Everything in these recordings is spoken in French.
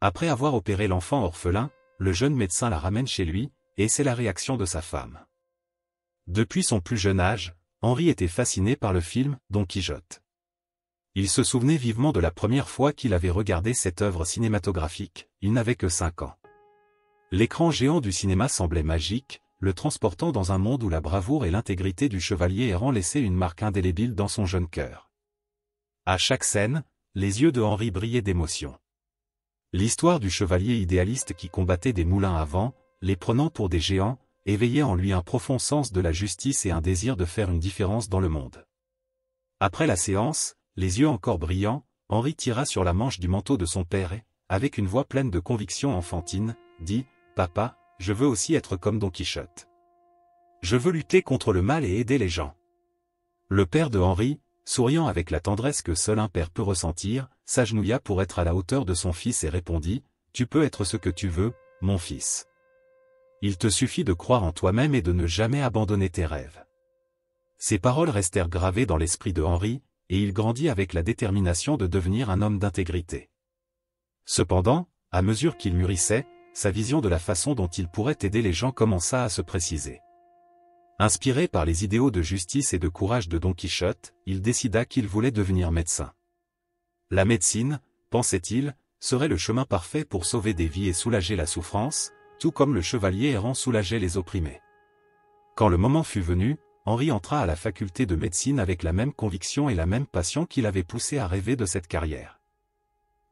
Après avoir opéré l'enfant orphelin, le jeune médecin la ramène chez lui, et c'est la réaction de sa femme. Depuis son plus jeune âge, Henri était fasciné par le film Don Quichotte. Il se souvenait vivement de la première fois qu'il avait regardé cette œuvre cinématographique, il n'avait que 5 ans. L'écran géant du cinéma semblait magique, le transportant dans un monde où la bravoure et l'intégrité du chevalier errant laissaient une marque indélébile dans son jeune cœur. À chaque scène, les yeux de Henri brillaient d'émotion. L'histoire du chevalier idéaliste qui combattait des moulins à vent, les prenant pour des géants, éveillait en lui un profond sens de la justice et un désir de faire une différence dans le monde. Après la séance, les yeux encore brillants, Henri tira sur la manche du manteau de son père et, avec une voix pleine de conviction enfantine, dit « Papa, je veux aussi être comme Don Quichotte. Je veux lutter contre le mal et aider les gens. » Le père de Henri, souriant avec la tendresse que seul un père peut ressentir, s'agenouilla pour être à la hauteur de son fils et répondit « Tu peux être ce que tu veux, mon fils. Il te suffit de croire en toi-même et de ne jamais abandonner tes rêves. » Ces paroles restèrent gravées dans l'esprit de Henri, et il grandit avec la détermination de devenir un homme d'intégrité. Cependant, à mesure qu'il mûrissait, sa vision de la façon dont il pourrait aider les gens commença à se préciser. Inspiré par les idéaux de justice et de courage de Don Quichotte, il décida qu'il voulait devenir médecin. La médecine, pensait-il, serait le chemin parfait pour sauver des vies et soulager la souffrance, tout comme le chevalier errant soulageait les opprimés. Quand le moment fut venu, Henri entra à la faculté de médecine avec la même conviction et la même passion qui l'avait poussé à rêver de cette carrière.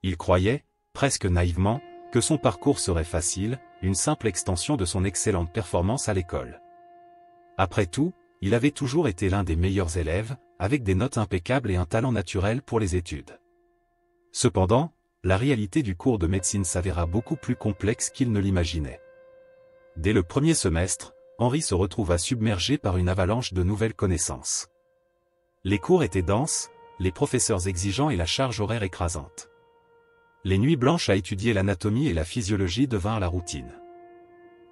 Il croyait, presque naïvement, que son parcours serait facile, une simple extension de son excellente performance à l'école. Après tout, il avait toujours été l'un des meilleurs élèves, avec des notes impeccables et un talent naturel pour les études. Cependant, la réalité du cours de médecine s'avéra beaucoup plus complexe qu'il ne l'imaginait. Dès le premier semestre, Henri se retrouva submergé par une avalanche de nouvelles connaissances. Les cours étaient denses, les professeurs exigeants et la charge horaire écrasante. Les nuits blanches à étudier l'anatomie et la physiologie devinrent la routine.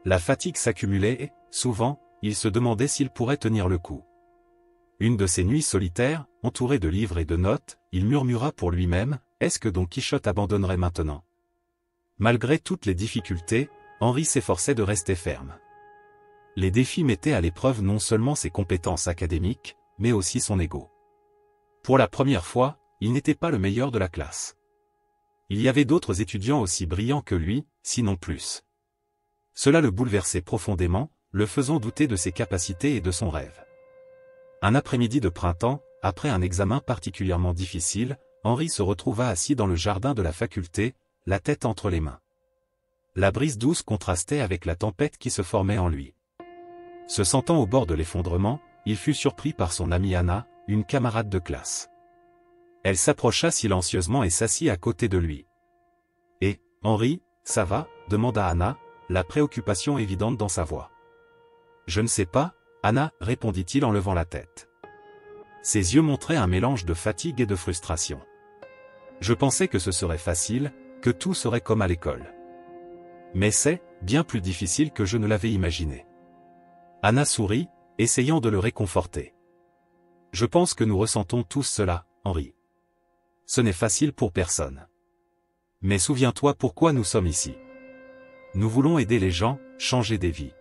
La fatigue s'accumulait et, souvent, il se demandait s'il pourrait tenir le coup. Une de ces nuits solitaires, entouré de livres et de notes, il murmura pour lui-même « Est-ce que Don Quichotte abandonnerait maintenant ?» Malgré toutes les difficultés, Henri s'efforçait de rester ferme. Les défis mettaient à l'épreuve non seulement ses compétences académiques, mais aussi son ego. Pour la première fois, il n'était pas le meilleur de la classe. Il y avait d'autres étudiants aussi brillants que lui, sinon plus. Cela le bouleversait profondément, le faisant douter de ses capacités et de son rêve. Un après-midi de printemps, après un examen particulièrement difficile, Henri se retrouva assis dans le jardin de la faculté, la tête entre les mains. La brise douce contrastait avec la tempête qui se formait en lui. Se sentant au bord de l'effondrement, il fut surpris par son amie Anna, une camarade de classe. Elle s'approcha silencieusement et s'assit à côté de lui. « Et, Henri, ça va ?» demanda Anna, la préoccupation évidente dans sa voix. « Je ne sais pas, Anna, » répondit-il en levant la tête. Ses yeux montraient un mélange de fatigue et de frustration. « Je pensais que ce serait facile, que tout serait comme à l'école. Mais c'est bien plus difficile que je ne l'avais imaginé. » Anna sourit, essayant de le réconforter. « Je pense que nous ressentons tous cela, Henri. Ce n'est facile pour personne. Mais souviens-toi pourquoi nous sommes ici. Nous voulons aider les gens, changer des vies.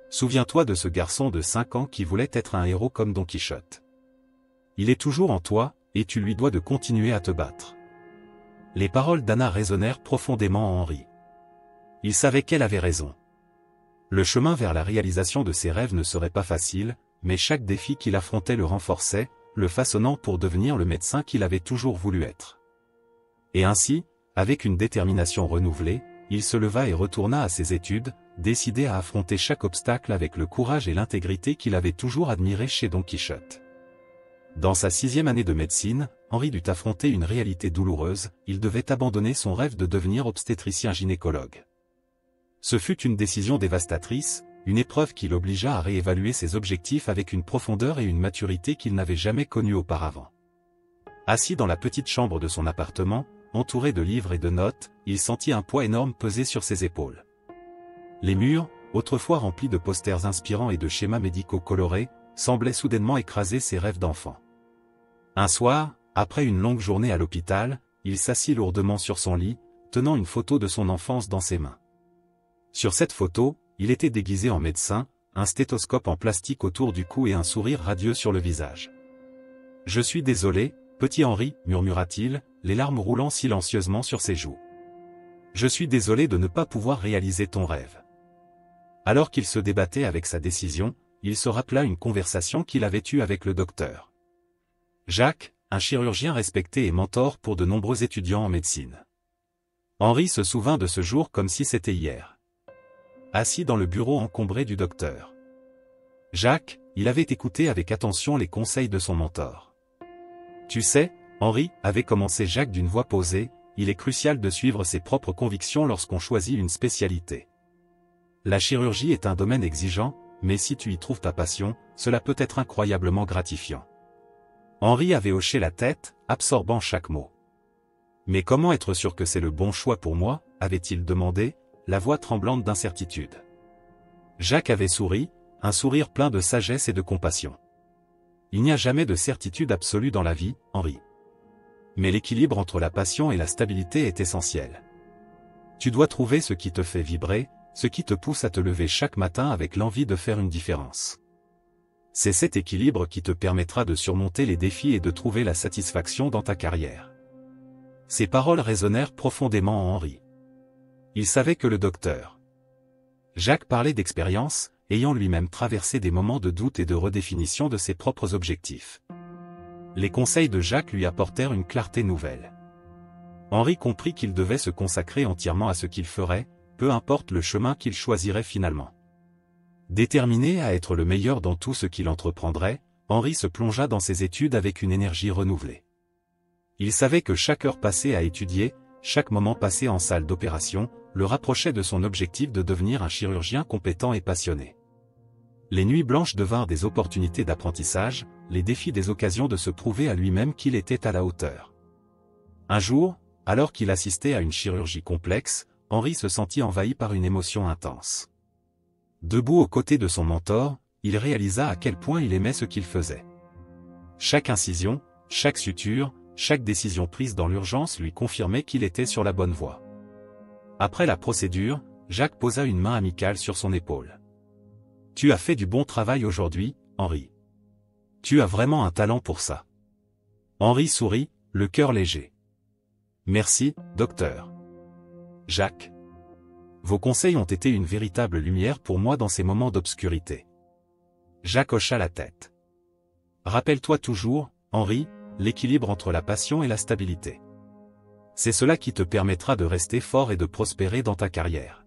Souviens-toi de ce garçon de 5 ans qui voulait être un héros comme Don Quichotte. Il est toujours en toi, et tu lui dois de continuer à te battre. » Les paroles d'Anna résonnèrent profondément en Henri. Il savait qu'elle avait raison. Le chemin vers la réalisation de ses rêves ne serait pas facile, mais chaque défi qu'il affrontait le renforçait, le façonnant pour devenir le médecin qu'il avait toujours voulu être. Et ainsi, avec une détermination renouvelée, il se leva et retourna à ses études, décidé à affronter chaque obstacle avec le courage et l'intégrité qu'il avait toujours admiré chez Don Quichotte. Dans sa 6e année de médecine, Henri dut affronter une réalité douloureuse, il devait abandonner son rêve de devenir obstétricien-gynécologue. Ce fut une décision dévastatrice, une épreuve qui l'obligea à réévaluer ses objectifs avec une profondeur et une maturité qu'il n'avait jamais connues auparavant. Assis dans la petite chambre de son appartement, entouré de livres et de notes, il sentit un poids énorme peser sur ses épaules. Les murs, autrefois remplis de posters inspirants et de schémas médicaux colorés, semblaient soudainement écraser ses rêves d'enfant. Un soir, après une longue journée à l'hôpital, il s'assit lourdement sur son lit, tenant une photo de son enfance dans ses mains. Sur cette photo, il était déguisé en médecin, un stéthoscope en plastique autour du cou et un sourire radieux sur le visage. « Je suis désolé, petit Henri, murmura-t-il, les larmes roulant silencieusement sur ses joues. Je suis désolé de ne pas pouvoir réaliser ton rêve. » Alors qu'il se débattait avec sa décision, il se rappela une conversation qu'il avait eue avec le docteur Jacques, un chirurgien respecté et mentor pour de nombreux étudiants en médecine. Henri se souvint de ce jour comme si c'était hier. Assis dans le bureau encombré du docteur Jacques, il avait écouté avec attention les conseils de son mentor. « Tu sais, Henri, » avait commencé Jacques d'une voix posée, « il est crucial de suivre ses propres convictions lorsqu'on choisit une spécialité. La chirurgie est un domaine exigeant, mais si tu y trouves ta passion, cela peut être incroyablement gratifiant. » Henri avait hoché la tête, absorbant chaque mot. « Mais comment être sûr que c'est le bon choix pour moi ?» avait-il demandé, la voix tremblante d'incertitude. Jacques avait souri, un sourire plein de sagesse et de compassion. « Il n'y a jamais de certitude absolue dans la vie, Henri. Mais l'équilibre entre la passion et la stabilité est essentiel. Tu dois trouver ce qui te fait vibrer, ce qui te pousse à te lever chaque matin avec l'envie de faire une différence. C'est cet équilibre qui te permettra de surmonter les défis et de trouver la satisfaction dans ta carrière. » Ces paroles résonnèrent profondément en Henri. Il savait que le docteur Jacques parlait d'expérience, ayant lui-même traversé des moments de doute et de redéfinition de ses propres objectifs. Les conseils de Jacques lui apportèrent une clarté nouvelle. Henri comprit qu'il devait se consacrer entièrement à ce qu'il ferait, peu importe le chemin qu'il choisirait finalement. Déterminé à être le meilleur dans tout ce qu'il entreprendrait, Henri se plongea dans ses études avec une énergie renouvelée. Il savait que chaque heure passée à étudier, chaque moment passé en salle d'opération, le rapprochait de son objectif de devenir un chirurgien compétent et passionné. Les nuits blanches devinrent des opportunités d'apprentissage, les défis des occasions de se prouver à lui-même qu'il était à la hauteur. Un jour, alors qu'il assistait à une chirurgie complexe, Henri se sentit envahi par une émotion intense. Debout aux côtés de son mentor, il réalisa à quel point il aimait ce qu'il faisait. Chaque incision, chaque suture, chaque décision prise dans l'urgence lui confirmait qu'il était sur la bonne voie. Après la procédure, Jacques posa une main amicale sur son épaule. « Tu as fait du bon travail aujourd'hui, Henri. Tu as vraiment un talent pour ça. » Henri sourit, le cœur léger. « Merci, docteur. Jacques. Vos conseils ont été une véritable lumière pour moi dans ces moments d'obscurité. » Jacques hocha la tête. « Rappelle-toi toujours, Henri, l'équilibre entre la passion et la stabilité. C'est cela qui te permettra de rester fort et de prospérer dans ta carrière. »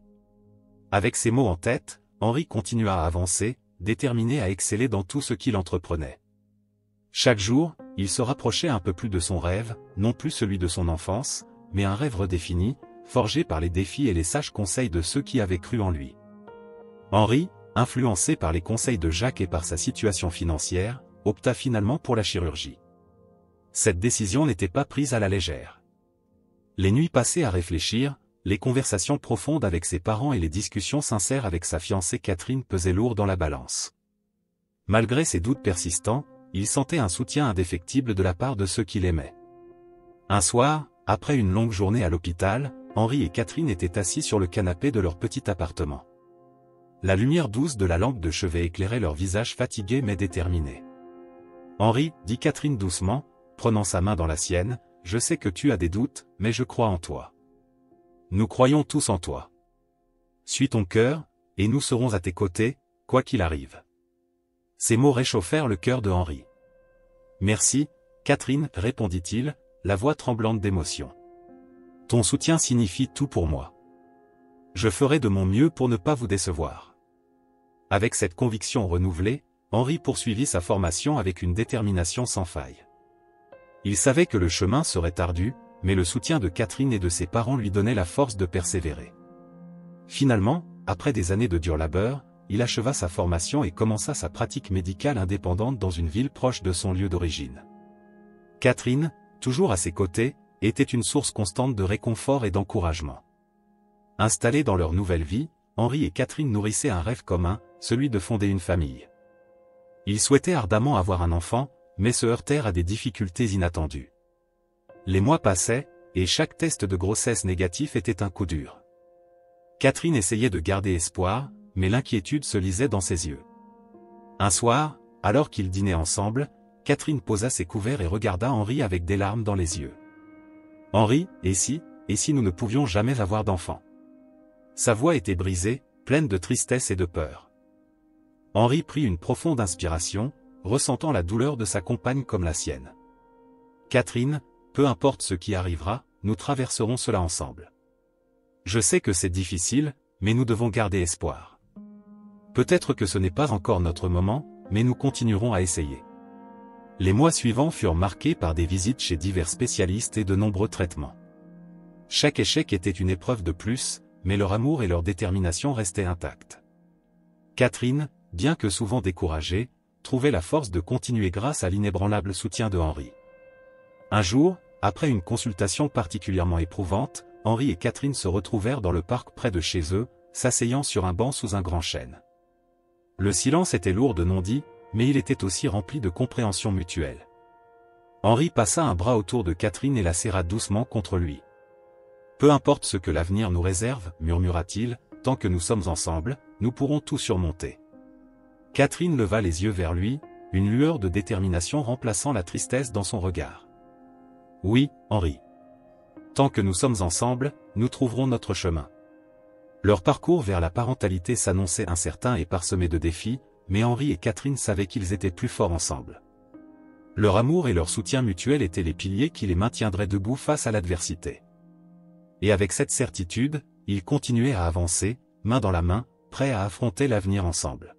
Avec ces mots en tête, Henri continua à avancer, déterminé à exceller dans tout ce qu'il entreprenait. Chaque jour, il se rapprochait un peu plus de son rêve, non plus celui de son enfance, mais un rêve redéfini, forgé par les défis et les sages conseils de ceux qui avaient cru en lui. Henri, influencé par les conseils de Jacques et par sa situation financière, opta finalement pour la chirurgie. Cette décision n'était pas prise à la légère. Les nuits passées à réfléchir, les conversations profondes avec ses parents et les discussions sincères avec sa fiancée Catherine pesaient lourd dans la balance. Malgré ses doutes persistants, il sentait un soutien indéfectible de la part de ceux qu'il aimait. Un soir, après une longue journée à l'hôpital, Henri et Catherine étaient assis sur le canapé de leur petit appartement. La lumière douce de la lampe de chevet éclairait leur visage fatigué mais déterminé. « Henri, » dit Catherine doucement, prenant sa main dans la sienne, « je sais que tu as des doutes, mais je crois en toi. Nous croyons tous en toi. Suis ton cœur, et nous serons à tes côtés, quoi qu'il arrive. » Ces mots réchauffèrent le cœur de Henri. « Merci, Catherine, » répondit-il, la voix tremblante d'émotion. « Ton soutien signifie tout pour moi. Je ferai de mon mieux pour ne pas vous décevoir. » Avec cette conviction renouvelée, Henri poursuivit sa formation avec une détermination sans faille. Il savait que le chemin serait ardu, mais le soutien de Catherine et de ses parents lui donnait la force de persévérer. Finalement, après des années de dur labeur, il acheva sa formation et commença sa pratique médicale indépendante dans une ville proche de son lieu d'origine. Catherine, toujours à ses côtés, était une source constante de réconfort et d'encouragement. Installés dans leur nouvelle vie, Henri et Catherine nourrissaient un rêve commun, celui de fonder une famille. Ils souhaitaient ardemment avoir un enfant, mais se heurtèrent à des difficultés inattendues. Les mois passaient, et chaque test de grossesse négatif était un coup dur. Catherine essayait de garder espoir, mais l'inquiétude se lisait dans ses yeux. Un soir, alors qu'ils dînaient ensemble, Catherine posa ses couverts et regarda Henri avec des larmes dans les yeux. « Henri, et si nous ne pouvions jamais avoir d'enfant ?» Sa voix était brisée, pleine de tristesse et de peur. Henri prit une profonde inspiration, ressentant la douleur de sa compagne comme la sienne. « Catherine, peu importe ce qui arrivera, nous traverserons cela ensemble. Je sais que c'est difficile, mais nous devons garder espoir. Peut-être que ce n'est pas encore notre moment, mais nous continuerons à essayer. » Les mois suivants furent marqués par des visites chez divers spécialistes et de nombreux traitements. Chaque échec était une épreuve de plus, mais leur amour et leur détermination restaient intacts. Catherine, bien que souvent découragée, trouvait la force de continuer grâce à l'inébranlable soutien de Henri. Un jour, après une consultation particulièrement éprouvante, Henri et Catherine se retrouvèrent dans le parc près de chez eux, s'asseyant sur un banc sous un grand chêne. Le silence était lourd de non-dits, mais il était aussi rempli de compréhension mutuelle. Henri passa un bras autour de Catherine et la serra doucement contre lui. « Peu importe ce que l'avenir nous réserve, murmura-t-il, tant que nous sommes ensemble, nous pourrons tout surmonter. » Catherine leva les yeux vers lui, une lueur de détermination remplaçant la tristesse dans son regard. « Oui, Henri. Tant que nous sommes ensemble, nous trouverons notre chemin. » Leur parcours vers la parentalité s'annonçait incertain et parsemé de défis, mais Henri et Catherine savaient qu'ils étaient plus forts ensemble. Leur amour et leur soutien mutuel étaient les piliers qui les maintiendraient debout face à l'adversité. Et avec cette certitude, ils continuaient à avancer, main dans la main, prêts à affronter l'avenir ensemble.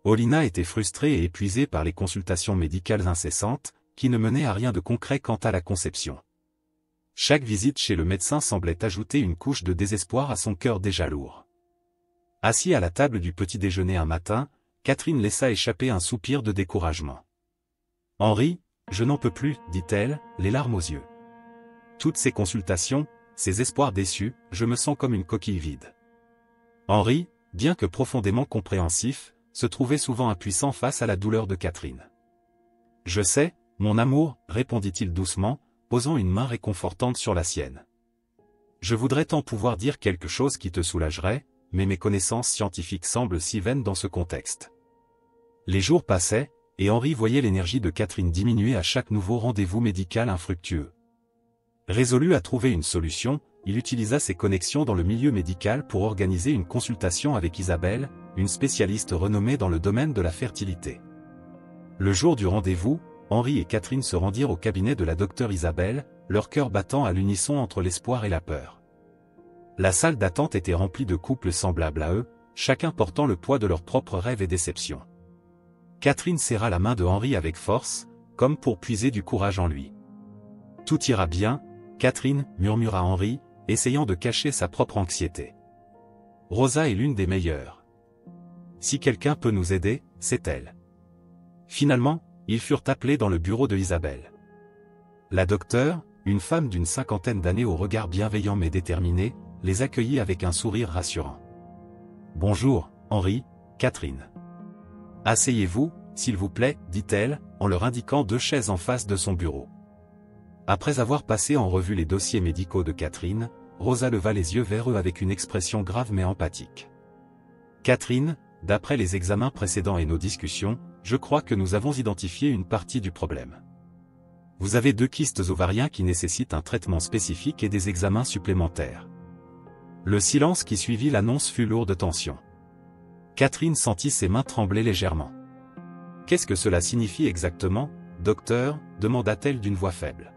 Olina était frustrée et épuisée par les consultations médicales incessantes, qui ne menaient à rien de concret quant à la conception. Chaque visite chez le médecin semblait ajouter une couche de désespoir à son cœur déjà lourd. Assis à la table du petit déjeuner un matin, Catherine laissa échapper un soupir de découragement. « Henri, je n'en peux plus, dit-elle, les larmes aux yeux. Toutes ces consultations, ces espoirs déçus, je me sens comme une coquille vide. » Henri, bien que profondément compréhensif, se trouvait souvent impuissant face à la douleur de Catherine. « Je sais, mon amour, répondit-il doucement, posant une main réconfortante sur la sienne. Je voudrais tant pouvoir dire quelque chose qui te soulagerait, mais mes connaissances scientifiques semblent si vaines dans ce contexte. » Les jours passaient, et Henri voyait l'énergie de Catherine diminuer à chaque nouveau rendez-vous médical infructueux. Résolu à trouver une solution, il utilisa ses connexions dans le milieu médical pour organiser une consultation avec Isabelle, une spécialiste renommée dans le domaine de la fertilité. Le jour du rendez-vous, Henri et Catherine se rendirent au cabinet de la docteure Isabelle, leur cœur battant à l'unisson entre l'espoir et la peur. La salle d'attente était remplie de couples semblables à eux, chacun portant le poids de leurs propres rêves et déceptions. Catherine serra la main de Henri avec force, comme pour puiser du courage en lui. « Tout ira bien, Catherine, murmura Henri, essayant de cacher sa propre anxiété. Rosa est l'une des meilleures. Si quelqu'un peut nous aider, c'est elle. » Finalement, ils furent appelés dans le bureau de Isabelle. La docteure, une femme d'une cinquantaine d'années au regard bienveillant mais déterminé, les accueillit avec un sourire rassurant. « Bonjour, Henri, Catherine. Asseyez-vous, s'il vous plaît, dit-elle, en leur indiquant 2 chaises en face de son bureau. » Après avoir passé en revue les dossiers médicaux de Catherine, Rosa leva les yeux vers eux avec une expression grave mais empathique. « Catherine, d'après les examens précédents et nos discussions, je crois que nous avons identifié une partie du problème. Vous avez 2 kystes ovariens qui nécessitent un traitement spécifique et des examens supplémentaires. » Le silence qui suivit l'annonce fut lourd de tension. Catherine sentit ses mains trembler légèrement. « Qu'est-ce que cela signifie exactement, docteur ?» demanda-t-elle d'une voix faible.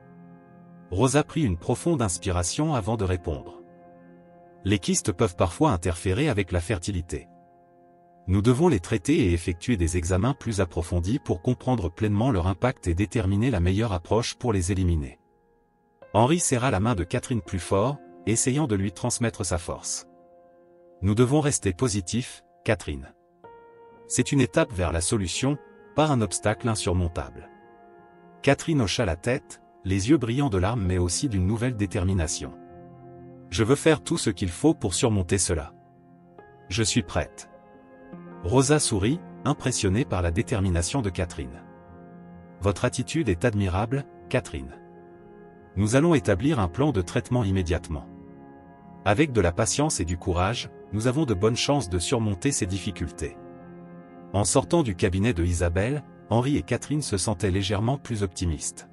Rosa prit une profonde inspiration avant de répondre. « Les kystes peuvent parfois interférer avec la fertilité. Nous devons les traiter et effectuer des examens plus approfondis pour comprendre pleinement leur impact et déterminer la meilleure approche pour les éliminer. » Henri serra la main de Catherine plus fort, essayant de lui transmettre sa force. « Nous devons rester positifs, Catherine. C'est une étape vers la solution, pas un obstacle insurmontable. » Catherine hocha la tête, les yeux brillants de larmes mais aussi d'une nouvelle détermination. « Je veux faire tout ce qu'il faut pour surmonter cela. Je suis prête. » Rosa sourit, impressionnée par la détermination de Catherine. « Votre attitude est admirable, Catherine. Nous allons établir un plan de traitement immédiatement. Avec de la patience et du courage, nous avons de bonnes chances de surmonter ces difficultés. En sortant du cabinet de Isabelle, Henri et Catherine se sentaient légèrement plus optimistes.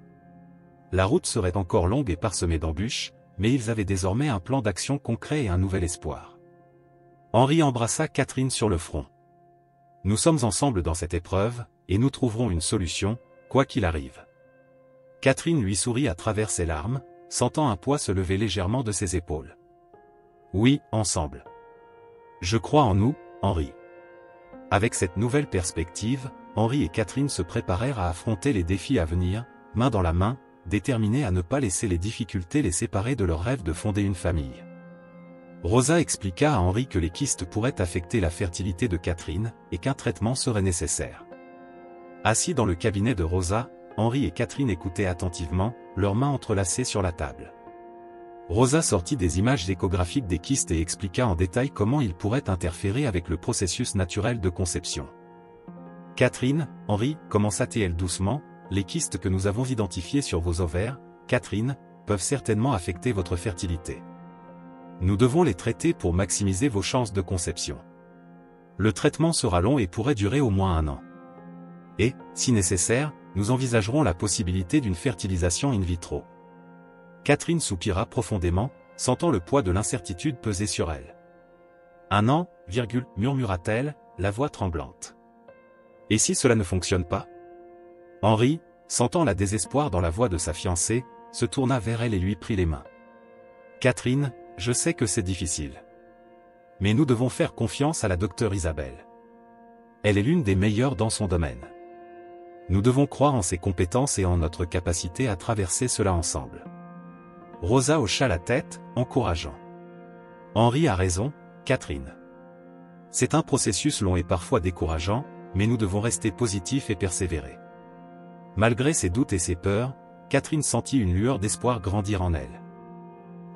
La route serait encore longue et parsemée d'embûches, mais ils avaient désormais un plan d'action concret et un nouvel espoir. Henri embrassa Catherine sur le front. Nous sommes ensemble dans cette épreuve, et nous trouverons une solution, quoi qu'il arrive. Catherine lui sourit à travers ses larmes, sentant un poids se lever légèrement de ses épaules. Oui, ensemble. Je crois en nous, Henri. Avec cette nouvelle perspective, Henri et Catherine se préparèrent à affronter les défis à venir, main dans la main, déterminés à ne pas laisser les difficultés les séparer de leur rêve de fonder une famille. Rosa expliqua à Henri que les kystes pourraient affecter la fertilité de Catherine, et qu'un traitement serait nécessaire. Assis dans le cabinet de Rosa, Henri et Catherine écoutaient attentivement, leurs mains entrelacées sur la table. Rosa sortit des images échographiques des kystes et expliqua en détail comment ils pourraient interférer avec le processus naturel de conception. Catherine, Henri, commença-t-elle doucement, les kystes que nous avons identifiés sur vos ovaires, Catherine, peuvent certainement affecter votre fertilité. Nous devons les traiter pour maximiser vos chances de conception. Le traitement sera long et pourrait durer au moins 1 an. Et, si nécessaire, nous envisagerons la possibilité d'une fertilisation in vitro. Catherine soupira profondément, sentant le poids de l'incertitude peser sur elle. 1 an, murmura-t-elle, la voix tremblante. Et si cela ne fonctionne pas? Henri, sentant la désespoir dans la voix de sa fiancée, se tourna vers elle et lui prit les mains. Catherine, je sais que c'est difficile. Mais nous devons faire confiance à la docteure Isabelle. Elle est l'une des meilleures dans son domaine. Nous devons croire en ses compétences et en notre capacité à traverser cela ensemble. Rosa hocha la tête, encourageant. Henri a raison, Catherine. C'est un processus long et parfois décourageant, mais nous devons rester positifs et persévérer. Malgré ses doutes et ses peurs, Catherine sentit une lueur d'espoir grandir en elle.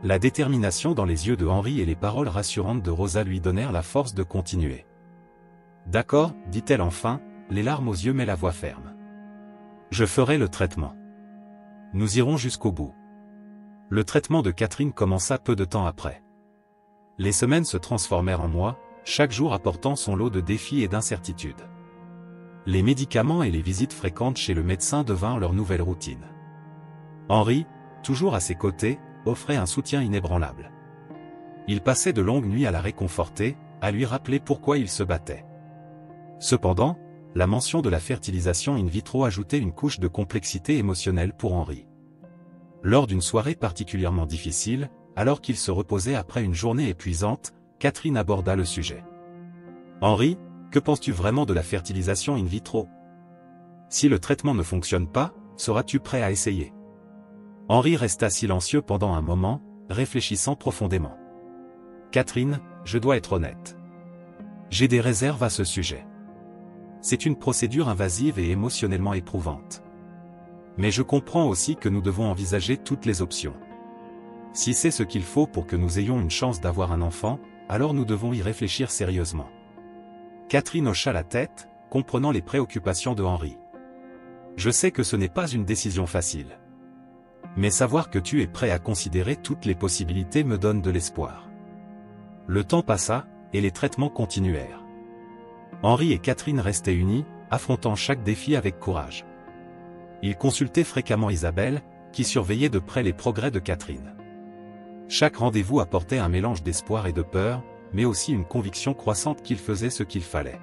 La détermination dans les yeux de Henri et les paroles rassurantes de Rosa lui donnèrent la force de continuer. D'accord, dit-elle enfin, les larmes aux yeux mais la voix ferme. Je ferai le traitement. Nous irons jusqu'au bout. Le traitement de Catherine commença peu de temps après. Les semaines se transformèrent en mois, chaque jour apportant son lot de défis et d'incertitudes. Les médicaments et les visites fréquentes chez le médecin devinrent leur nouvelle routine. Henri, toujours à ses côtés, offrait un soutien inébranlable. Il passait de longues nuits à la réconforter, à lui rappeler pourquoi il se battait. Cependant, la mention de la fertilisation in vitro ajoutait une couche de complexité émotionnelle pour Henri. Lors d'une soirée particulièrement difficile, alors qu'il se reposait après une journée épuisante, Catherine aborda le sujet. Henri, que penses-tu vraiment de la fertilisation in vitro? Si le traitement ne fonctionne pas, seras-tu prêt à essayer? Henri resta silencieux pendant un moment, réfléchissant profondément. Catherine, je dois être honnête. J'ai des réserves à ce sujet. C'est une procédure invasive et émotionnellement éprouvante. Mais je comprends aussi que nous devons envisager toutes les options. Si c'est ce qu'il faut pour que nous ayons une chance d'avoir un enfant, alors nous devons y réfléchir sérieusement. Catherine hocha la tête, comprenant les préoccupations de Henri. Je sais que ce n'est pas une décision facile. Mais savoir que tu es prêt à considérer toutes les possibilités me donne de l'espoir. Le temps passa, et les traitements continuèrent. Henri et Catherine restaient unis, affrontant chaque défi avec courage. Ils consultaient fréquemment Isabelle, qui surveillait de près les progrès de Catherine. Chaque rendez-vous apportait un mélange d'espoir et de peur, mais aussi une conviction croissante qu'il faisait ce qu'il fallait.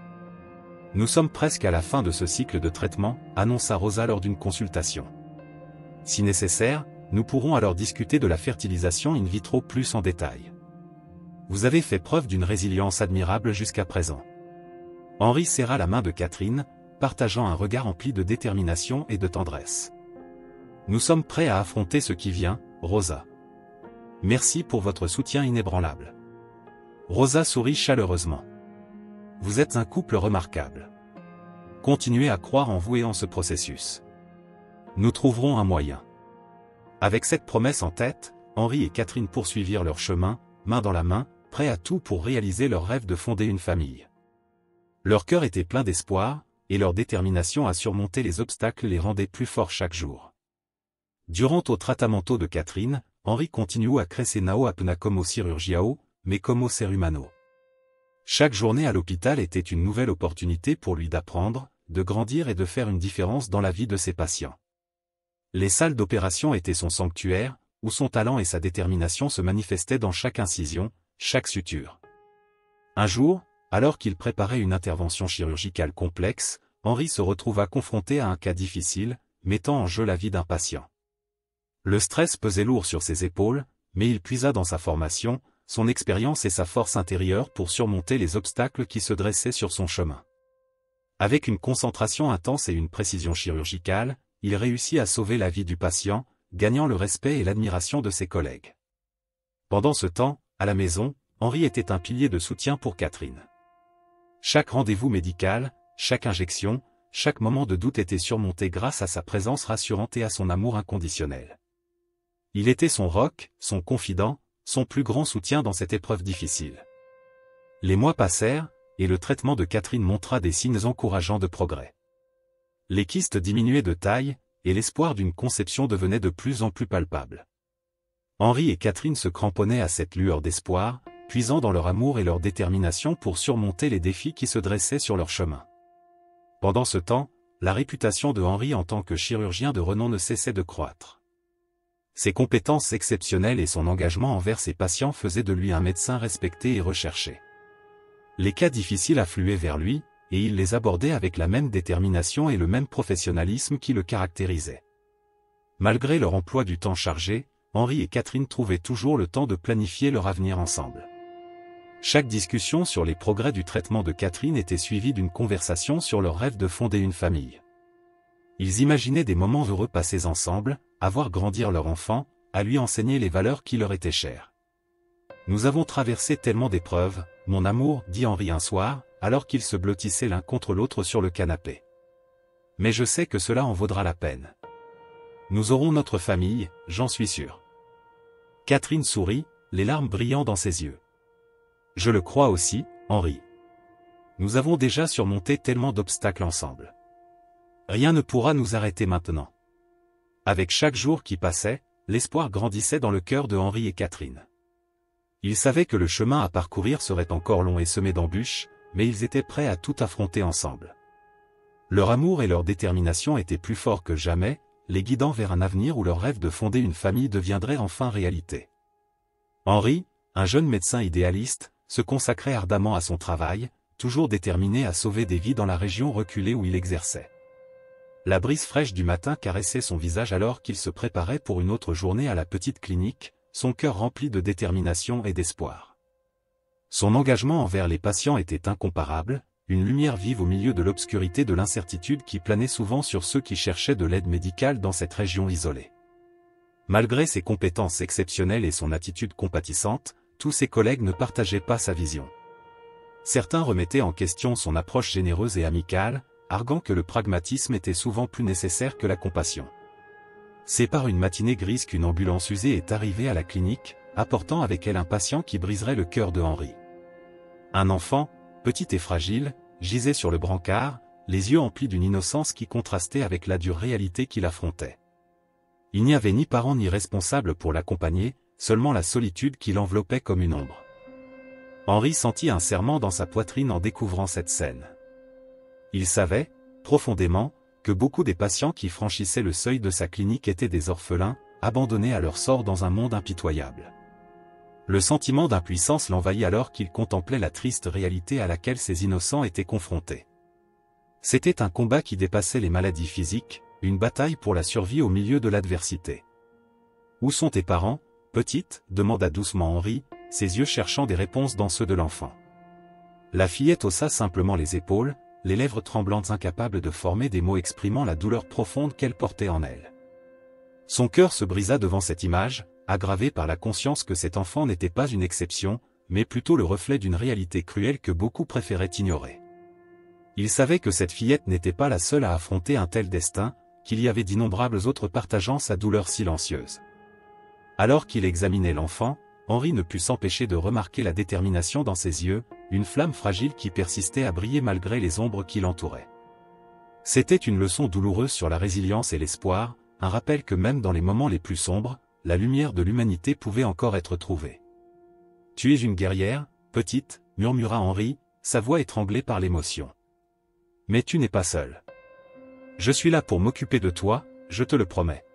Nous sommes presque à la fin de ce cycle de traitement, annonça Rosa lors d'une consultation. Si nécessaire, nous pourrons alors discuter de la fertilisation in vitro plus en détail. Vous avez fait preuve d'une résilience admirable jusqu'à présent. Henri serra la main de Catherine, partageant un regard empli de détermination et de tendresse. Nous sommes prêts à affronter ce qui vient, Rosa. Merci pour votre soutien inébranlable. Rosa sourit chaleureusement. Vous êtes un couple remarquable. Continuez à croire en vous et en ce processus. Nous trouverons un moyen. Avec cette promesse en tête, Henri et Catherine poursuivirent leur chemin, main dans la main, prêts à tout pour réaliser leur rêve de fonder une famille. Leur cœur était plein d'espoir, et leur détermination à surmonter les obstacles les rendait plus forts chaque jour. Durant o tratamento de Catherine, Henry continue à crescer não apenas como cirurgião, mais como ser humano. Chaque journée à l'hôpital était une nouvelle opportunité pour lui d'apprendre, de grandir et de faire une différence dans la vie de ses patients. Les salles d'opération étaient son sanctuaire, où son talent et sa détermination se manifestaient dans chaque incision, chaque suture. Un jour, alors qu'il préparait une intervention chirurgicale complexe, Henry se retrouva confronté à un cas difficile, mettant en jeu la vie d'un patient. Le stress pesait lourd sur ses épaules, mais il puisa dans sa formation, son expérience et sa force intérieure pour surmonter les obstacles qui se dressaient sur son chemin. Avec une concentration intense et une précision chirurgicale, il réussit à sauver la vie du patient, gagnant le respect et l'admiration de ses collègues. Pendant ce temps, à la maison, Henry était un pilier de soutien pour Catherine. Chaque rendez-vous médical, chaque injection, chaque moment de doute était surmonté grâce à sa présence rassurante et à son amour inconditionnel. Il était son roc, son confident, son plus grand soutien dans cette épreuve difficile. Les mois passèrent, et le traitement de Catherine montra des signes encourageants de progrès. Les kystes diminuaient de taille, et l'espoir d'une conception devenait de plus en plus palpable. Henry et Catherine se cramponnaient à cette lueur d'espoir, puisant dans leur amour et leur détermination pour surmonter les défis qui se dressaient sur leur chemin. Pendant ce temps, la réputation de Henry en tant que chirurgien de renom ne cessait de croître. Ses compétences exceptionnelles et son engagement envers ses patients faisaient de lui un médecin respecté et recherché. Les cas difficiles affluaient vers lui, et il les abordait avec la même détermination et le même professionnalisme qui le caractérisait. Malgré leur emploi du temps chargé, Henry et Catherine trouvaient toujours le temps de planifier leur avenir ensemble. Chaque discussion sur les progrès du traitement de Catherine était suivie d'une conversation sur leur rêve de fonder une famille. Ils imaginaient des moments heureux passés ensemble, à voir grandir leur enfant, à lui enseigner les valeurs qui leur étaient chères. « Nous avons traversé tellement d'épreuves, mon amour, dit Henry un soir, alors qu'ils se blottissaient l'un contre l'autre sur le canapé. Mais je sais que cela en vaudra la peine. Nous aurons notre famille, j'en suis sûr. » Catherine sourit, les larmes brillant dans ses yeux. « Je le crois aussi, Henry. Nous avons déjà surmonté tellement d'obstacles ensemble. Rien ne pourra nous arrêter maintenant. » Avec chaque jour qui passait, l'espoir grandissait dans le cœur de Henry et Catherine. Ils savaient que le chemin à parcourir serait encore long et semé d'embûches, mais ils étaient prêts à tout affronter ensemble. Leur amour et leur détermination étaient plus forts que jamais, les guidant vers un avenir où leur rêve de fonder une famille deviendrait enfin réalité. Henry, un jeune médecin idéaliste, se consacrait ardemment à son travail, toujours déterminé à sauver des vies dans la région reculée où il exerçait. La brise fraîche du matin caressait son visage alors qu'il se préparait pour une autre journée à la petite clinique, son cœur rempli de détermination et d'espoir. Son engagement envers les patients était incomparable, une lumière vive au milieu de l'obscurité de l'incertitude qui planait souvent sur ceux qui cherchaient de l'aide médicale dans cette région isolée. Malgré ses compétences exceptionnelles et son attitude compatissante, tous ses collègues ne partageaient pas sa vision. Certains remettaient en question son approche généreuse et amicale, arguant que le pragmatisme était souvent plus nécessaire que la compassion. C'est par une matinée grise qu'une ambulance usée est arrivée à la clinique, apportant avec elle un patient qui briserait le cœur de Henry. Un enfant, petit et fragile, gisait sur le brancard, les yeux emplis d'une innocence qui contrastait avec la dure réalité qu'il affrontait. Il n'y avait ni parent ni responsable pour l'accompagner, seulement la solitude qui l'enveloppait comme une ombre. Henry sentit un serrement dans sa poitrine en découvrant cette scène. Il savait, profondément, que beaucoup des patients qui franchissaient le seuil de sa clinique étaient des orphelins, abandonnés à leur sort dans un monde impitoyable. Le sentiment d'impuissance l'envahit alors qu'il contemplait la triste réalité à laquelle ces innocents étaient confrontés. C'était un combat qui dépassait les maladies physiques, une bataille pour la survie au milieu de l'adversité. « Où sont tes parents, petite ?» demanda doucement Henry, ses yeux cherchant des réponses dans ceux de l'enfant. La fillette haussa simplement les épaules, les lèvres tremblantes incapables de former des mots exprimant la douleur profonde qu'elle portait en elle. Son cœur se brisa devant cette image, aggravé par la conscience que cet enfant n'était pas une exception, mais plutôt le reflet d'une réalité cruelle que beaucoup préféraient ignorer. Il savait que cette fillette n'était pas la seule à affronter un tel destin, qu'il y avait d'innombrables autres partageant sa douleur silencieuse. Alors qu'il examinait l'enfant, Henry ne put s'empêcher de remarquer la détermination dans ses yeux, une flamme fragile qui persistait à briller malgré les ombres qui l'entouraient. C'était une leçon douloureuse sur la résilience et l'espoir, un rappel que même dans les moments les plus sombres, la lumière de l'humanité pouvait encore être trouvée. « Tu es une guerrière, petite », murmura Henri, sa voix étranglée par l'émotion. « Mais tu n'es pas seule. Je suis là pour m'occuper de toi, je te le promets. »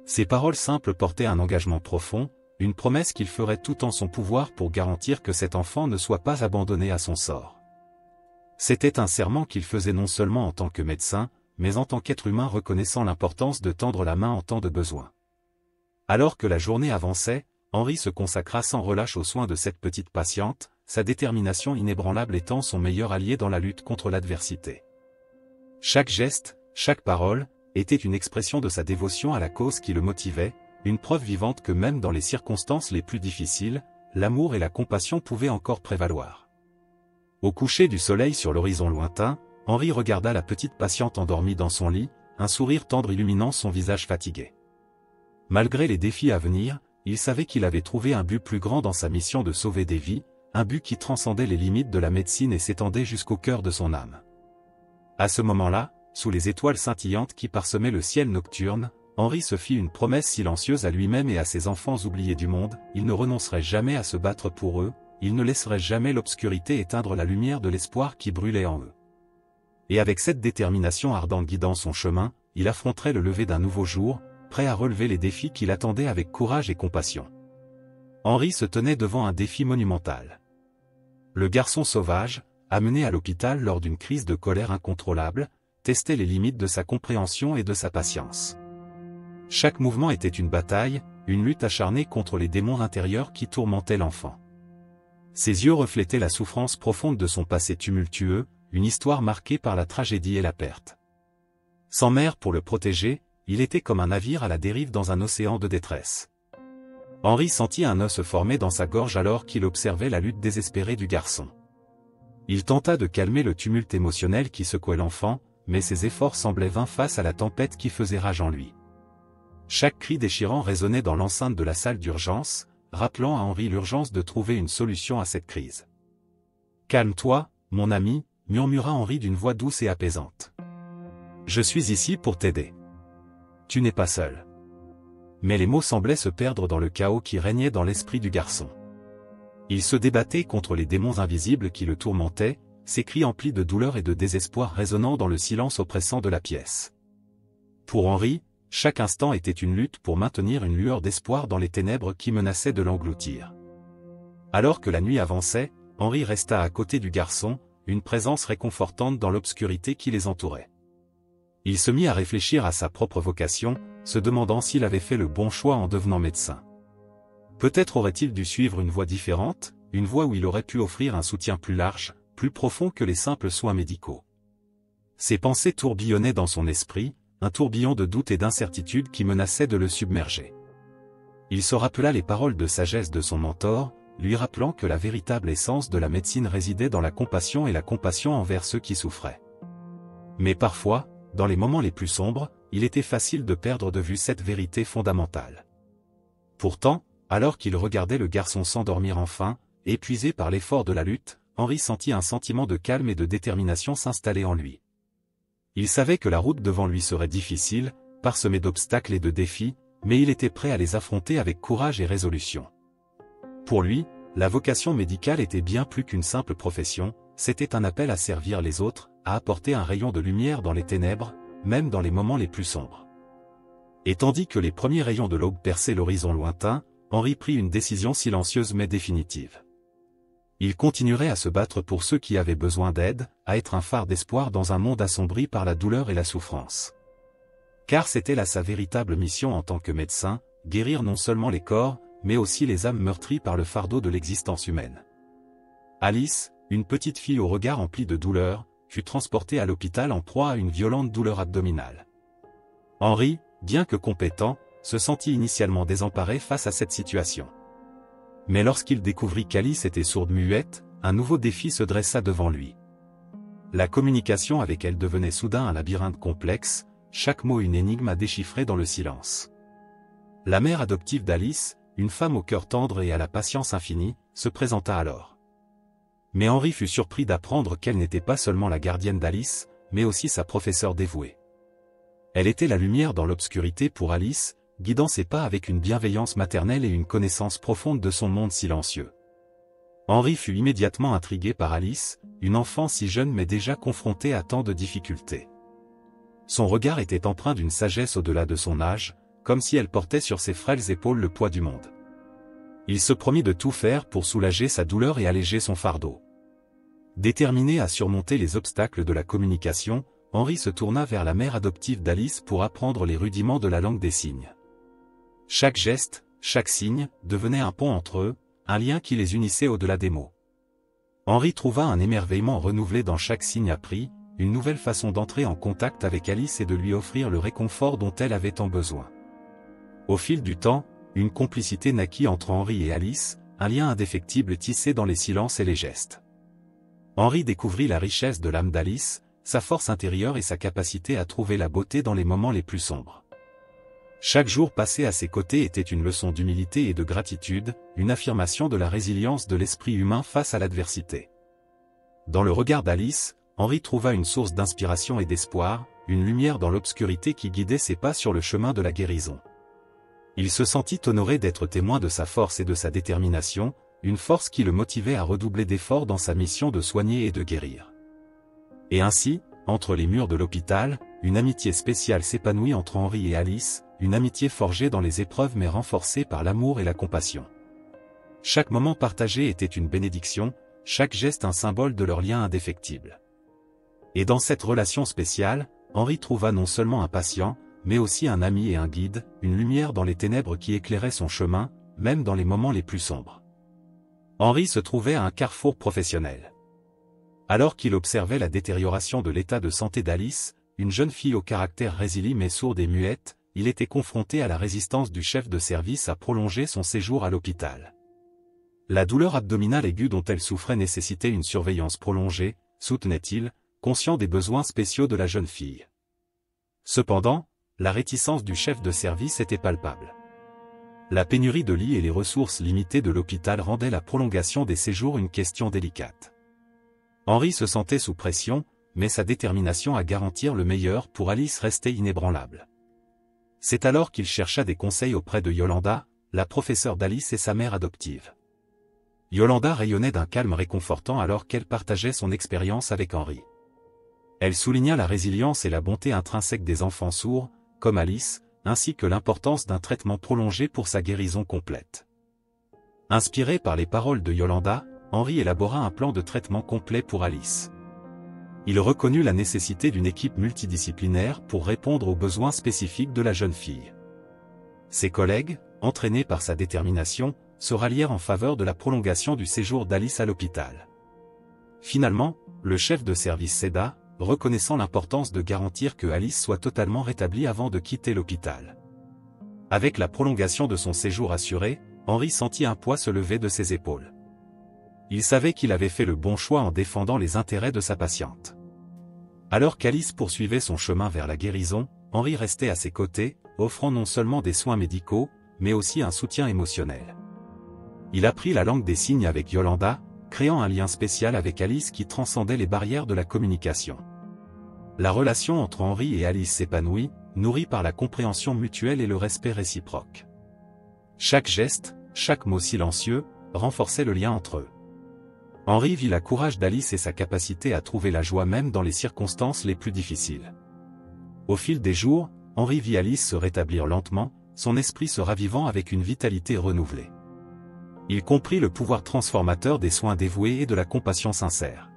Ces paroles simples portaient un engagement profond, une promesse qu'il ferait tout en son pouvoir pour garantir que cet enfant ne soit pas abandonné à son sort. C'était un serment qu'il faisait non seulement en tant que médecin, mais en tant qu'être humain reconnaissant l'importance de tendre la main en temps de besoin. Alors que la journée avançait, Henri se consacra sans relâche aux soins de cette petite patiente, sa détermination inébranlable étant son meilleur allié dans la lutte contre l'adversité. Chaque geste, chaque parole, était une expression de sa dévotion à la cause qui le motivait, une preuve vivante que même dans les circonstances les plus difficiles, l'amour et la compassion pouvaient encore prévaloir. Au coucher du soleil sur l'horizon lointain, Henri regarda la petite patiente endormie dans son lit, un sourire tendre illuminant son visage fatigué. Malgré les défis à venir, il savait qu'il avait trouvé un but plus grand dans sa mission de sauver des vies, un but qui transcendait les limites de la médecine et s'étendait jusqu'au cœur de son âme. À ce moment-là, sous les étoiles scintillantes qui parsemaient le ciel nocturne, Henri se fit une promesse silencieuse à lui-même et à ses enfants oubliés du monde, il ne renoncerait jamais à se battre pour eux, il ne laisserait jamais l'obscurité éteindre la lumière de l'espoir qui brûlait en eux. Et avec cette détermination ardente guidant son chemin, il affronterait le lever d'un nouveau jour, prêt à relever les défis qui l'attendaient avec courage et compassion. Henri se tenait devant un défi monumental. Le garçon sauvage, amené à l'hôpital lors d'une crise de colère incontrôlable, testait les limites de sa compréhension et de sa patience. Chaque mouvement était une bataille, une lutte acharnée contre les démons intérieurs qui tourmentaient l'enfant. Ses yeux reflétaient la souffrance profonde de son passé tumultueux, une histoire marquée par la tragédie et la perte. Sans mère pour le protéger, il était comme un navire à la dérive dans un océan de détresse. Henri sentit un nœud se former dans sa gorge alors qu'il observait la lutte désespérée du garçon. Il tenta de calmer le tumulte émotionnel qui secouait l'enfant, mais ses efforts semblaient vains face à la tempête qui faisait rage en lui. Chaque cri déchirant résonnait dans l'enceinte de la salle d'urgence, rappelant à Henri l'urgence de trouver une solution à cette crise. « Calme-toi, mon ami », murmura Henri d'une voix douce et apaisante. « Je suis ici pour t'aider. Tu n'es pas seul. » Mais les mots semblaient se perdre dans le chaos qui régnait dans l'esprit du garçon. Il se débattait contre les démons invisibles qui le tourmentaient, ses cris emplis de douleur et de désespoir résonnant dans le silence oppressant de la pièce. Pour Henri, chaque instant était une lutte pour maintenir une lueur d'espoir dans les ténèbres qui menaçaient de l'engloutir. Alors que la nuit avançait, Henri resta à côté du garçon, une présence réconfortante dans l'obscurité qui les entourait. Il se mit à réfléchir à sa propre vocation, se demandant s'il avait fait le bon choix en devenant médecin. Peut-être aurait-il dû suivre une voie différente, une voie où il aurait pu offrir un soutien plus large, plus profond que les simples soins médicaux. Ses pensées tourbillonnaient dans son esprit, un tourbillon de doutes et d'incertitudes qui menaçait de le submerger. Il se rappela les paroles de sagesse de son mentor, lui rappelant que la véritable essence de la médecine résidait dans la compassion et la compassion envers ceux qui souffraient. Mais parfois, dans les moments les plus sombres, il était facile de perdre de vue cette vérité fondamentale. Pourtant, alors qu'il regardait le garçon s'endormir enfin, épuisé par l'effort de la lutte, Henri sentit un sentiment de calme et de détermination s'installer en lui. Il savait que la route devant lui serait difficile, parsemée d'obstacles et de défis, mais il était prêt à les affronter avec courage et résolution. Pour lui, la vocation médicale était bien plus qu'une simple profession, c'était un appel à servir les autres, à apporter un rayon de lumière dans les ténèbres, même dans les moments les plus sombres. Et tandis que les premiers rayons de l'aube perçaient l'horizon lointain, Henri prit une décision silencieuse mais définitive. Il continuerait à se battre pour ceux qui avaient besoin d'aide, à être un phare d'espoir dans un monde assombri par la douleur et la souffrance. Car c'était là sa véritable mission en tant que médecin, guérir non seulement les corps, mais aussi les âmes meurtries par le fardeau de l'existence humaine. Alice, une petite fille au regard empli de douleur, fut transportée à l'hôpital en proie à une violente douleur abdominale. Henri, bien que compétent, se sentit initialement désemparé face à cette situation. Mais lorsqu'il découvrit qu'Alice était sourde-muette, un nouveau défi se dressa devant lui. La communication avec elle devenait soudain un labyrinthe complexe, chaque mot une énigme à déchiffrer dans le silence. La mère adoptive d'Alice, une femme au cœur tendre et à la patience infinie, se présenta alors. Mais Henri fut surpris d'apprendre qu'elle n'était pas seulement la gardienne d'Alice, mais aussi sa professeure dévouée. Elle était la lumière dans l'obscurité pour Alice, guidant ses pas avec une bienveillance maternelle et une connaissance profonde de son monde silencieux. Henry fut immédiatement intrigué par Alice, une enfant si jeune mais déjà confrontée à tant de difficultés. Son regard était empreint d'une sagesse au-delà de son âge, comme si elle portait sur ses frêles épaules le poids du monde. Il se promit de tout faire pour soulager sa douleur et alléger son fardeau. Déterminé à surmonter les obstacles de la communication, Henry se tourna vers la mère adoptive d'Alice pour apprendre les rudiments de la langue des signes. Chaque geste, chaque signe, devenait un pont entre eux, un lien qui les unissait au-delà des mots. Henry trouva un émerveillement renouvelé dans chaque signe appris, une nouvelle façon d'entrer en contact avec Alice et de lui offrir le réconfort dont elle avait tant besoin. Au fil du temps, une complicité naquit entre Henry et Alice, un lien indéfectible tissé dans les silences et les gestes. Henry découvrit la richesse de l'âme d'Alice, sa force intérieure et sa capacité à trouver la beauté dans les moments les plus sombres. Chaque jour passé à ses côtés était une leçon d'humilité et de gratitude, une affirmation de la résilience de l'esprit humain face à l'adversité. Dans le regard d'Alice, Henry trouva une source d'inspiration et d'espoir, une lumière dans l'obscurité qui guidait ses pas sur le chemin de la guérison. Il se sentit honoré d'être témoin de sa force et de sa détermination, une force qui le motivait à redoubler d'efforts dans sa mission de soigner et de guérir. Et ainsi, entre les murs de l'hôpital, une amitié spéciale s'épanouit entre Henry et Alice, une amitié forgée dans les épreuves mais renforcée par l'amour et la compassion. Chaque moment partagé était une bénédiction, chaque geste un symbole de leur lien indéfectible. Et dans cette relation spéciale, Henry trouva non seulement un patient, mais aussi un ami et un guide, une lumière dans les ténèbres qui éclairait son chemin, même dans les moments les plus sombres. Henry se trouvait à un carrefour professionnel. Alors qu'il observait la détérioration de l'état de santé d'Alice, une jeune fille au caractère résilient mais sourde et muette, il était confronté à la résistance du chef de service à prolonger son séjour à l'hôpital. La douleur abdominale aiguë dont elle souffrait nécessitait une surveillance prolongée, soutenait-il, conscient des besoins spéciaux de la jeune fille. Cependant, la réticence du chef de service était palpable. La pénurie de lits et les ressources limitées de l'hôpital rendaient la prolongation des séjours une question délicate. Henry se sentait sous pression, mais sa détermination à garantir le meilleur pour Alice restait inébranlable. C'est alors qu'il chercha des conseils auprès de Yolanda, la professeure d'Alice et sa mère adoptive. Yolanda rayonnait d'un calme réconfortant alors qu'elle partageait son expérience avec Henry. Elle souligna la résilience et la bonté intrinsèque des enfants sourds, comme Alice, ainsi que l'importance d'un traitement prolongé pour sa guérison complète. Inspiré par les paroles de Yolanda, Henry élabora un plan de traitement complet pour Alice. Il reconnut la nécessité d'une équipe multidisciplinaire pour répondre aux besoins spécifiques de la jeune fille. Ses collègues, entraînés par sa détermination, se rallièrent en faveur de la prolongation du séjour d'Alice à l'hôpital. Finalement, le chef de service céda, reconnaissant l'importance de garantir que Alice soit totalement rétablie avant de quitter l'hôpital. Avec la prolongation de son séjour assuré, Henry sentit un poids se lever de ses épaules. Il savait qu'il avait fait le bon choix en défendant les intérêts de sa patiente. Alors qu'Alice poursuivait son chemin vers la guérison, Henry restait à ses côtés, offrant non seulement des soins médicaux, mais aussi un soutien émotionnel. Il apprit la langue des signes avec Yolanda, créant un lien spécial avec Alice qui transcendait les barrières de la communication. La relation entre Henry et Alice s'épanouit, nourrie par la compréhension mutuelle et le respect réciproque. Chaque geste, chaque mot silencieux, renforçait le lien entre eux. Henry vit le courage d'Alice et sa capacité à trouver la joie même dans les circonstances les plus difficiles. Au fil des jours, Henry vit Alice se rétablir lentement, son esprit se ravivant avec une vitalité renouvelée. Il comprit le pouvoir transformateur des soins dévoués et de la compassion sincère.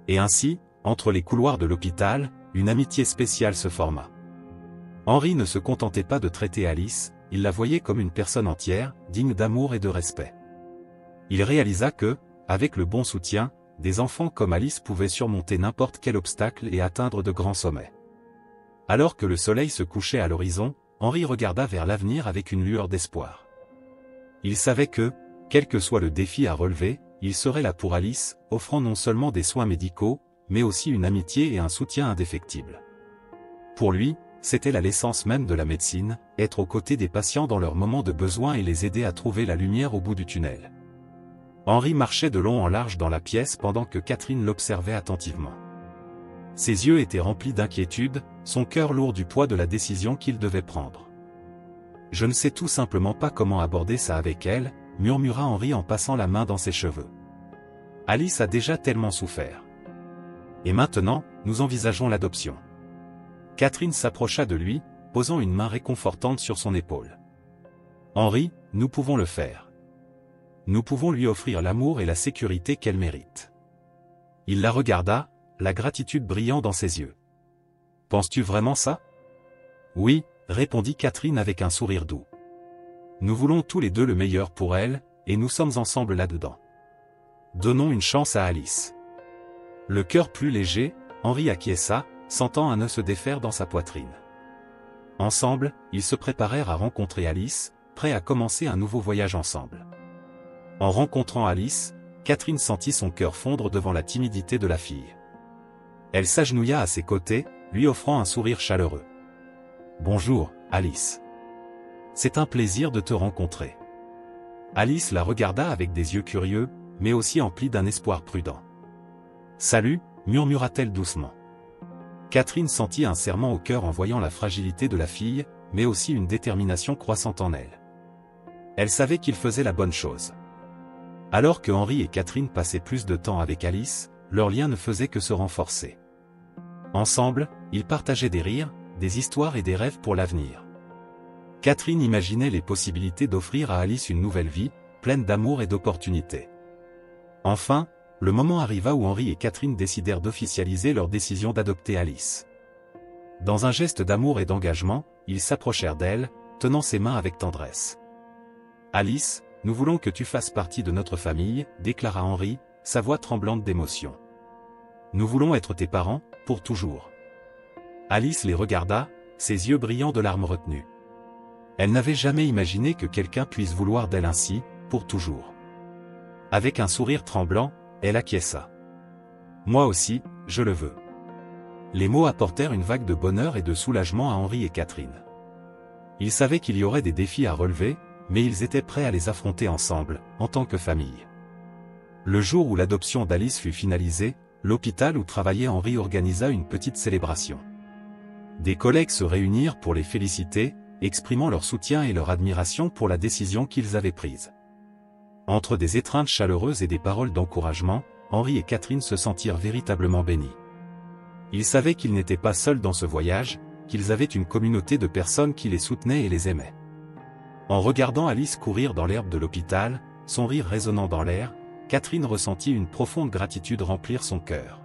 Et ainsi, entre les couloirs de l'hôpital, une amitié spéciale se forma. Henry ne se contentait pas de traiter Alice, il la voyait comme une personne entière, digne d'amour et de respect. Il réalisa que, avec le bon soutien, des enfants comme Alice pouvaient surmonter n'importe quel obstacle et atteindre de grands sommets. Alors que le soleil se couchait à l'horizon, Henry regarda vers l'avenir avec une lueur d'espoir. Il savait que, quel que soit le défi à relever, il serait là pour Alice, offrant non seulement des soins médicaux, mais aussi une amitié et un soutien indéfectibles. Pour lui, c'était l'essence même de la médecine, être aux côtés des patients dans leurs moments de besoin et les aider à trouver la lumière au bout du tunnel. Henry marchait de long en large dans la pièce pendant que Catherine l'observait attentivement. Ses yeux étaient remplis d'inquiétude, son cœur lourd du poids de la décision qu'il devait prendre. « Je ne sais tout simplement pas comment aborder ça avec elle », murmura Henri en passant la main dans ses cheveux. « Alice a déjà tellement souffert. Et maintenant, nous envisageons l'adoption. » Catherine s'approcha de lui, posant une main réconfortante sur son épaule. « Henri, nous pouvons le faire. Nous pouvons lui offrir l'amour et la sécurité qu'elle mérite. » Il la regarda, la gratitude brillant dans ses yeux. « Penses-tu vraiment ça ? » « Oui, » répondit Catherine avec un sourire doux. « Nous voulons tous les deux le meilleur pour elle, et nous sommes ensemble là-dedans. Donnons une chance à Alice. » Le cœur plus léger, Henri acquiesça, sentant un œuf se défaire dans sa poitrine. Ensemble, ils se préparèrent à rencontrer Alice, prêts à commencer un nouveau voyage ensemble. En rencontrant Alice, Catherine sentit son cœur fondre devant la timidité de la fille. Elle s'agenouilla à ses côtés, lui offrant un sourire chaleureux. « Bonjour, Alice. C'est un plaisir de te rencontrer. » Alice la regarda avec des yeux curieux, mais aussi emplis d'un espoir prudent. « Salut » murmura-t-elle doucement. Catherine sentit un serrement au cœur en voyant la fragilité de la fille, mais aussi une détermination croissante en elle. Elle savait qu'il faisait la bonne chose. Alors que Henri et Catherine passaient plus de temps avec Alice, leur lien ne faisait que se renforcer. Ensemble, ils partageaient des rires, des histoires et des rêves pour l'avenir. Catherine imaginait les possibilités d'offrir à Alice une nouvelle vie, pleine d'amour et d'opportunités. Enfin, le moment arriva où Henri et Catherine décidèrent d'officialiser leur décision d'adopter Alice. Dans un geste d'amour et d'engagement, ils s'approchèrent d'elle, tenant ses mains avec tendresse. « Alice, nous voulons que tu fasses partie de notre famille, » déclara Henri, sa voix tremblante d'émotion. « Nous voulons être tes parents, pour toujours. » Alice les regarda, ses yeux brillants de larmes retenues. Elle n'avait jamais imaginé que quelqu'un puisse vouloir d'elle ainsi, pour toujours. Avec un sourire tremblant, elle acquiesça. « Moi aussi, je le veux. » Les mots apportèrent une vague de bonheur et de soulagement à Henri et Catherine. Ils savaient qu'il y aurait des défis à relever, mais ils étaient prêts à les affronter ensemble, en tant que famille. Le jour où l'adoption d'Alice fut finalisée, l'hôpital où travaillait Henri organisa une petite célébration. Des collègues se réunirent pour les féliciter, exprimant leur soutien et leur admiration pour la décision qu'ils avaient prise. Entre des étreintes chaleureuses et des paroles d'encouragement, Henri et Catherine se sentirent véritablement bénis. Ils savaient qu'ils n'étaient pas seuls dans ce voyage, qu'ils avaient une communauté de personnes qui les soutenaient et les aimaient. En regardant Alice courir dans l'herbe de l'hôpital, son rire résonnant dans l'air, Catherine ressentit une profonde gratitude remplir son cœur.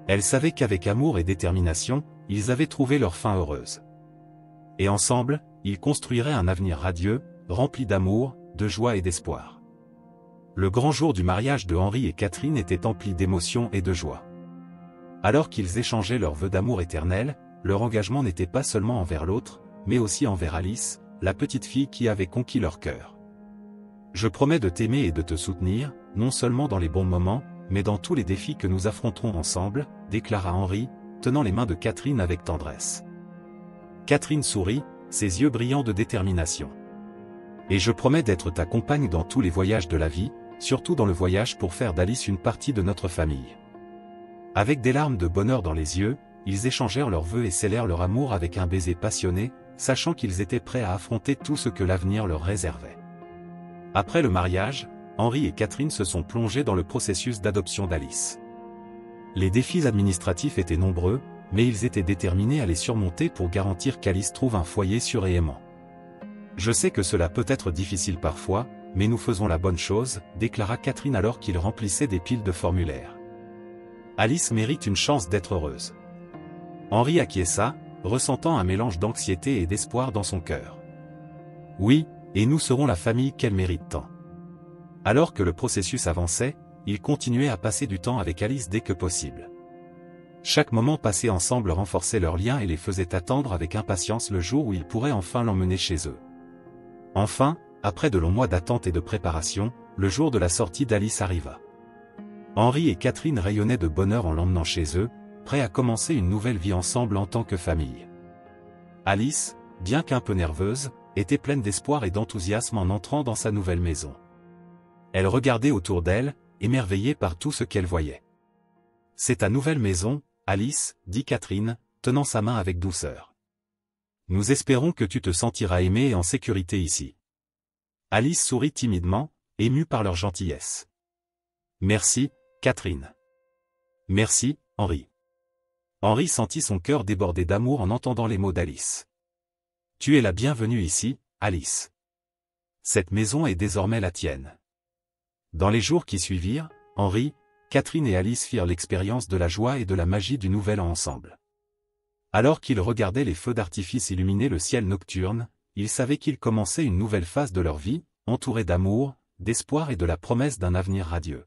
Elle savait qu'avec amour et détermination, ils avaient trouvé leur fin heureuse. Et ensemble, ils construiraient un avenir radieux, rempli d'amour, de joie et d'espoir. Le grand jour du mariage de Henri et Catherine était empli d'émotion et de joie. Alors qu'ils échangeaient leurs vœux d'amour éternel, leur engagement n'était pas seulement envers l'autre, mais aussi envers Alice, la petite fille qui avait conquis leur cœur. « Je promets de t'aimer et de te soutenir, non seulement dans les bons moments, mais dans tous les défis que nous affronterons ensemble, » déclara Henri, tenant les mains de Catherine avec tendresse. Catherine sourit, ses yeux brillants de détermination. « Et je promets d'être ta compagne dans tous les voyages de la vie, surtout dans le voyage pour faire d'Alice une partie de notre famille. » Avec des larmes de bonheur dans les yeux, ils échangèrent leurs vœux et scellèrent leur amour avec un baiser passionné, sachant qu'ils étaient prêts à affronter tout ce que l'avenir leur réservait. Après le mariage, Henri et Catherine se sont plongés dans le processus d'adoption d'Alice. Les défis administratifs étaient nombreux, mais ils étaient déterminés à les surmonter pour garantir qu'Alice trouve un foyer sûr et aimant. « Je sais que cela peut être difficile parfois, mais nous faisons la bonne chose, » déclara Catherine alors qu'ils remplissaient des piles de formulaires. « Alice mérite une chance d'être heureuse. » Henri acquiesça, ressentant un mélange d'anxiété et d'espoir dans son cœur. « Oui, et nous serons la famille qu'elle mérite tant. » Alors que le processus avançait, ils continuaient à passer du temps avec Alice dès que possible. Chaque moment passé ensemble renforçait leur lien et les faisait attendre avec impatience le jour où ils pourraient enfin l'emmener chez eux. Enfin, après de longs mois d'attente et de préparation, le jour de la sortie d'Alice arriva. Henri et Catherine rayonnaient de bonheur en l'emmenant chez eux, prêts à commencer une nouvelle vie ensemble en tant que famille. Alice, bien qu'un peu nerveuse, était pleine d'espoir et d'enthousiasme en entrant dans sa nouvelle maison. Elle regardait autour d'elle, émerveillée par tout ce qu'elle voyait. « C'est ta nouvelle maison, » Alice, dit Catherine, tenant sa main avec douceur. Nous espérons que tu te sentiras aimée et en sécurité ici. Alice sourit timidement, émue par leur gentillesse. Merci, Catherine. Merci, Henri. Henri sentit son cœur déborder d'amour en entendant les mots d'Alice. Tu es la bienvenue ici, Alice. Cette maison est désormais la tienne. Dans les jours qui suivirent, Henri, Catherine et Alice firent l'expérience de la joie et de la magie du Nouvel An ensemble. Alors qu'ils regardaient les feux d'artifice illuminer le ciel nocturne, ils savaient qu'ils commençaient une nouvelle phase de leur vie, entourée d'amour, d'espoir et de la promesse d'un avenir radieux.